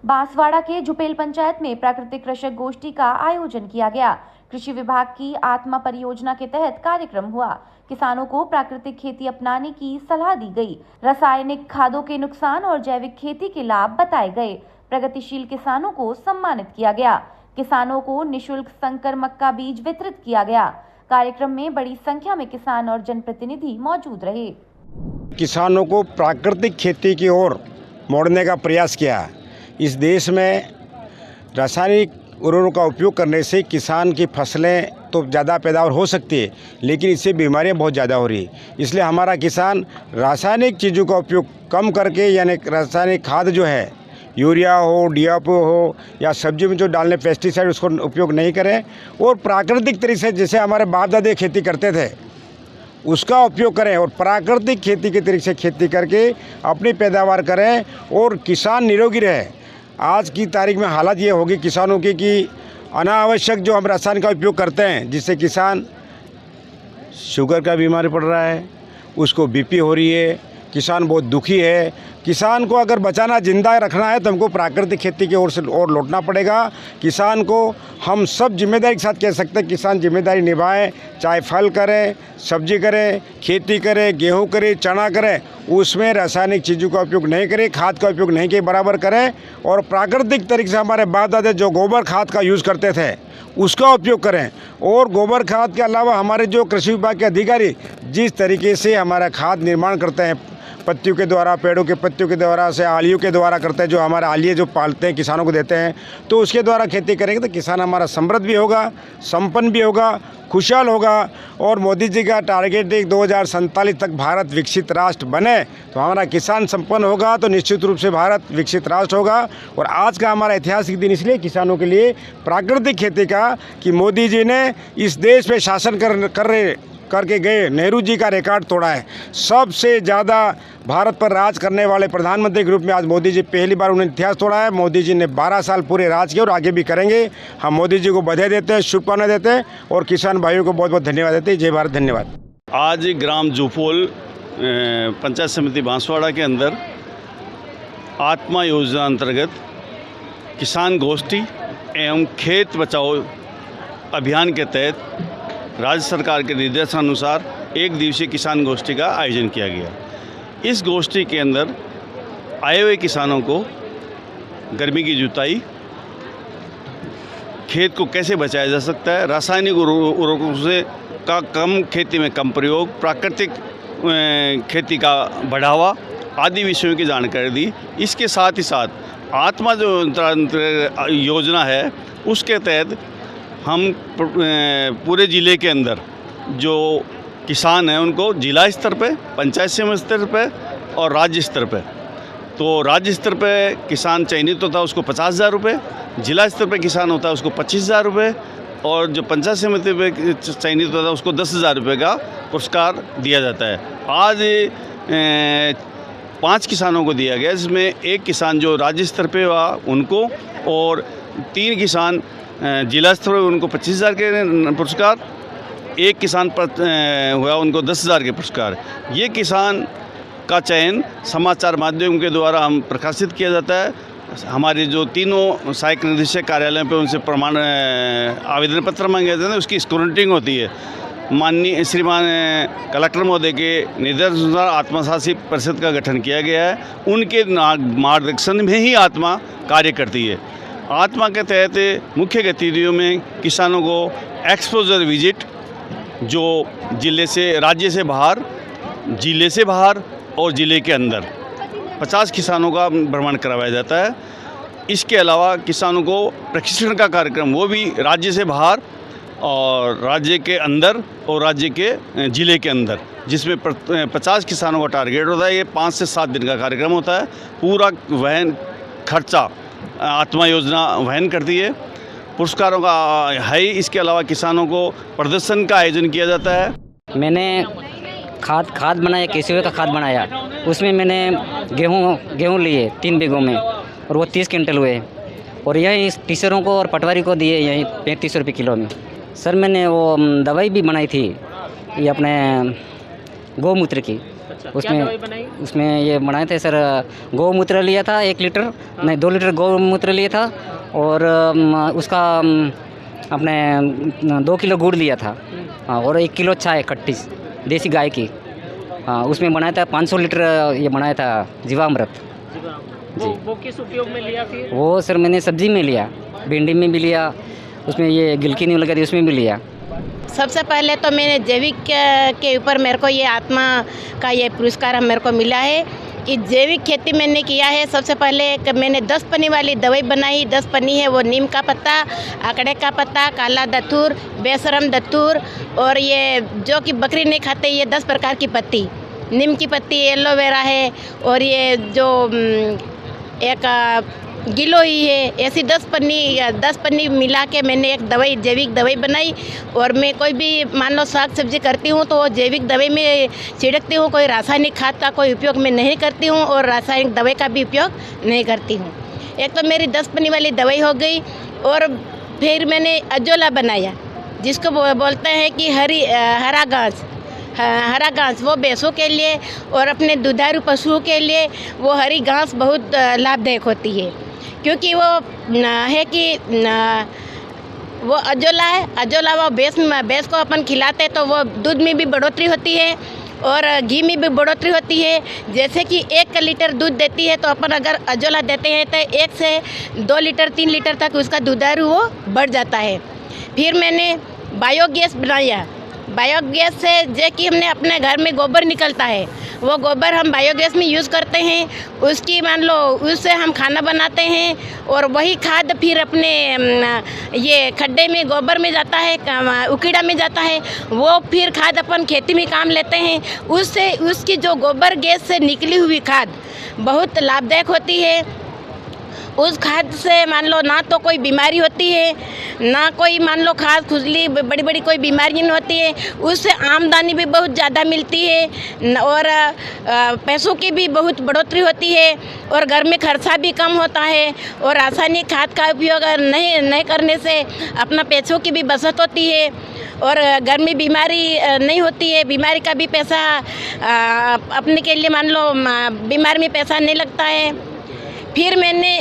बांसवाड़ा के झुपेल पंचायत में प्राकृतिक कृषक गोष्ठी का आयोजन किया गया। कृषि विभाग की आत्मा परियोजना के तहत कार्यक्रम हुआ। किसानों को प्राकृतिक खेती अपनाने की सलाह दी गई। रासायनिक खादों के नुकसान और जैविक खेती के लाभ बताए गए। प्रगतिशील किसानों को सम्मानित किया गया। किसानों को निःशुल्क संकर मक्का बीज वितरित किया गया। कार्यक्रम में बड़ी संख्या में किसान और जनप्रतिनिधि मौजूद रहे। किसानों को प्राकृतिक खेती की ओर मोड़ने का प्रयास किया। इस देश में रासायनिक उर्वरकों का उपयोग करने से किसान की फसलें तो ज़्यादा पैदावार हो सकती है, लेकिन इससे बीमारियां बहुत ज़्यादा हो रही है। इसलिए हमारा किसान रासायनिक चीज़ों का उपयोग कम करके, यानी रासायनिक खाद जो है, यूरिया हो, डीएपी हो या सब्जी में जो डालने पेस्टिसाइड, उसको उपयोग नहीं करें और प्राकृतिक तरीके से जैसे हमारे बाप दादे खेती करते थे उसका उपयोग करें और प्राकृतिक खेती के तरीके से खेती करके अपनी पैदावार करें और किसान निरोगी रहे। आज की तारीख में हालत ये होगी किसानों की कि अनावश्यक जो हम रासायन का उपयोग करते हैं, जिससे किसान शुगर का बीमारी पड़ रहा है, उसको बीपी हो रही है, किसान बहुत दुखी है। किसान को अगर बचाना, जिंदा रखना है तो हमको प्राकृतिक खेती की ओर से और लौटना पड़ेगा। किसान को हम सब जिम्मेदारी के साथ कह सकते हैं, किसान जिम्मेदारी निभाएं, चाहे फल करें, सब्जी करें, खेती करें, गेहूं करें, चना करें, उसमें रासायनिक चीज़ों का उपयोग नहीं करें, खाद का उपयोग नहीं के बराबर करें और प्राकृतिक तरीके से हमारे बाप दादा जो गोबर खाद का यूज़ करते थे उसका उपयोग करें। और गोबर खाद के अलावा हमारे जो कृषि विभाग के अधिकारी जिस तरीके से हमारा खाद निर्माण करते हैं, पत्तियों के द्वारा, पेड़ों के पत्तियों के द्वारा से, आलियों के द्वारा करते हैं, जो हमारे आलिये जो पालते हैं किसानों को देते हैं, तो उसके द्वारा खेती करेंगे तो किसान हमारा समृद्ध भी होगा, संपन्न भी होगा, खुशहाल होगा। और मोदी जी का टारगेट है 2047 तक भारत विकसित राष्ट्र बने, तो हमारा किसान संपन्न होगा तो निश्चित रूप से भारत विकसित राष्ट्र होगा। और आज का हमारा ऐतिहासिक दिन इसलिए किसानों के लिए प्राकृतिक खेती का कि मोदी जी ने इस देश पे शासन करके गए, नेहरू जी का रिकॉर्ड तोड़ा है। सबसे ज़्यादा भारत पर राज करने वाले प्रधानमंत्री के रूप में आज मोदी जी पहली बार उन्होंने इतिहास तोड़ा है। मोदी जी ने 12 साल पूरे राज किए और आगे भी करेंगे। हम मोदी जी को बधाई देते हैं, शुभकामनाएं देते हैं और किसान भाइयों को बहुत बहुत धन्यवाद देते हैं। जय भारत, धन्यवाद। आज ग्राम झुपोल पंचायत समिति बांसवाड़ा के अंदर आत्मा योजना अंतर्गत किसान गोष्ठी एवं खेत बचाओ अभियान के तहत राज्य सरकार के निर्देशानुसार एक दिवसीय किसान गोष्ठी का आयोजन किया गया। इस गोष्ठी के अंदर आए हुए किसानों को गर्मी की जुताई, खेत को कैसे बचाया जा सकता है, रासायनिक उर्वरकों से का कम खेती में कम प्रयोग, प्राकृतिक खेती का बढ़ावा आदि विषयों की जानकारी दी। इसके साथ ही साथ आत्मा जो योजना है उसके तहत हम पूरे ज़िले के अंदर जो किसान हैं उनको जिला स्तर पे, पंचायत समिति स्तर पे और राज्य स्तर पे, तो राज्य स्तर पे किसान चयनित होता है उसको 50,000 रुपये, जिला स्तर पे किसान होता है उसको 25,000 रुपये और जो पंचायत समिति पे चयनित होता है उसको 10,000 रुपये का पुरस्कार दिया जाता है। आज 5 किसानों को दिया गया, जिसमें एक किसान जो राज्य स्तर पे हुआ उनको और 3 किसान जिला स्तर पर उनको 25,000 के पुरस्कार, एक किसान पर हुआ उनको 10,000 के पुरस्कार। ये किसान का चयन समाचार माध्यम के द्वारा हम प्रकाशित किया जाता है। हमारे जो तीनों सहायक निदेशक कार्यालय पे उनसे प्रमाण आवेदन पत्र मांगे जाते हैं, उसकी स्क्रूटनिंग होती है। माननीय श्रीमान कलेक्टर महोदय के निर्देशानुसार आत्मा शासी परिषद का गठन किया गया है। उनके मार्गदर्शन में ही आत्मा कार्य करती है। आत्मा के तहत मुख्य गतिविधियों में किसानों को एक्सपोजर विजिट, जो जिले से, राज्य से बाहर, जिले से बाहर और ज़िले के अंदर 50 किसानों का भ्रमण करवाया जाता है। इसके अलावा किसानों को प्रशिक्षण का कार्यक्रम, वो भी राज्य से बाहर और राज्य के अंदर और राज्य के ज़िले के अंदर, जिसमें 50 किसानों का टारगेट होता है। ये 5 से 7 दिन का कार्यक्रम होता है। पूरा वहन खर्चा आत्मा योजना वहन करती है। पुरस्कारों का है। इसके अलावा किसानों को प्रदर्शन का आयोजन किया जाता है। मैंने खाद बनाया, केचुए का खाद बनाया। उसमें मैंने गेहूँ लिए 3 बीघों में और वो 30 क्विंटल हुए और यही टीचरों को और पटवारी को दिए यही 35 रुपये किलो में। सर मैंने वो दवाई भी बनाई थी, ये अपने गौमूत्र की, अच्छा, क्या दवाई बनाई? उसमें ये बनाए थे सर, गौमूत्र लिया था 1 लीटर, नहीं 2 लीटर गौमूत्र लिया था, और उसका अपने 2 किलो गुड़ लिया था, हाँ, और 1 किलो चाय खट्टी देसी गाय की, हाँ, उसमें बनाया था 500 लीटर ये बनाया था जीवामृत। वो किस उपयोग में लिया फिर? वो सर मैंने सब्जी में लिया, भिंडी में भी लिया, उसमें ये गिलकी नहीं लगा थी उसमें भी लिया। सबसे पहले तो मैंने जैविक के ऊपर मेरे को ये आत्मा का ये पुरस्कार मेरे को मिला है कि जैविक खेती मैंने किया है। सबसे पहले मैंने 10 पन्नी वाली दवाई बनाई। 10 पन्नी है वो नीम का पत्ता, आकड़े का पत्ता, काला दतूर, बेशरम दतूर, और ये जो कि बकरी नहीं खाते ये 10 प्रकार की पत्ती, नीम की पत्ती, एलोवेरा है, और ये जो एक गिलोई है, ऐसी 10 पन्नी मिला के मैंने एक दवाई, जैविक दवाई बनाई। और मैं कोई भी मान लो साग सब्जी करती हूँ तो जैविक दवाई में छिड़कती हूँ, कोई रासायनिक खाद का कोई उपयोग मैं नहीं करती हूँ और रासायनिक दवाई का भी उपयोग नहीं करती हूँ। एक तो मेरी 10 पन्नी वाली दवाई हो गई, और फिर मैंने अजोला बनाया जिसको बोलते हैं कि हरा घास, वो भैंसों के लिए और अपने दुधारू पशुओं के लिए वो हरी घास बहुत लाभदायक होती है, क्योंकि वो है कि वो अजोला है। अजोला वो भैंस को अपन खिलाते तो वो दूध में भी बढ़ोतरी होती है और घी में भी बढ़ोतरी होती है। जैसे कि 1 लीटर दूध देती है तो अपन अगर अजोला देते हैं तो 1 से 2 लीटर 3 लीटर तक उसका दुधारू वो बढ़ जाता है। फिर मैंने बायोगैस बनाया। बायोगैस से जो कि हमने अपने घर में गोबर निकलता है, वो गोबर हम बायोगैस में यूज़ करते हैं। उसकी मान लो उससे हम खाना बनाते हैं, और वही खाद फिर अपने ये खड्डे में गोबर में जाता है, उकीड़ा में जाता है, वो फिर खाद अपन खेती में काम लेते हैं। उससे उसकी जो गोबर गैस से निकली हुई खाद बहुत लाभदायक होती है। उस खाद से मान लो ना तो कोई बीमारी होती है, ना कोई मान लो खास खुजली बड़ी बड़ी कोई बीमारी नहीं होती है। उससे आमदनी भी बहुत ज़्यादा मिलती है और पैसों की भी बहुत बढ़ोतरी होती है, और घर में खर्चा भी कम होता है। और रासायनिक खाद का उपयोग नहीं करने से अपना पैसों की भी बचत होती है, और घर में बीमारी नहीं होती है। बीमारी का भी पैसा अपने के लिए मान लो बीमारी में पैसा नहीं लगता है। फिर मैंने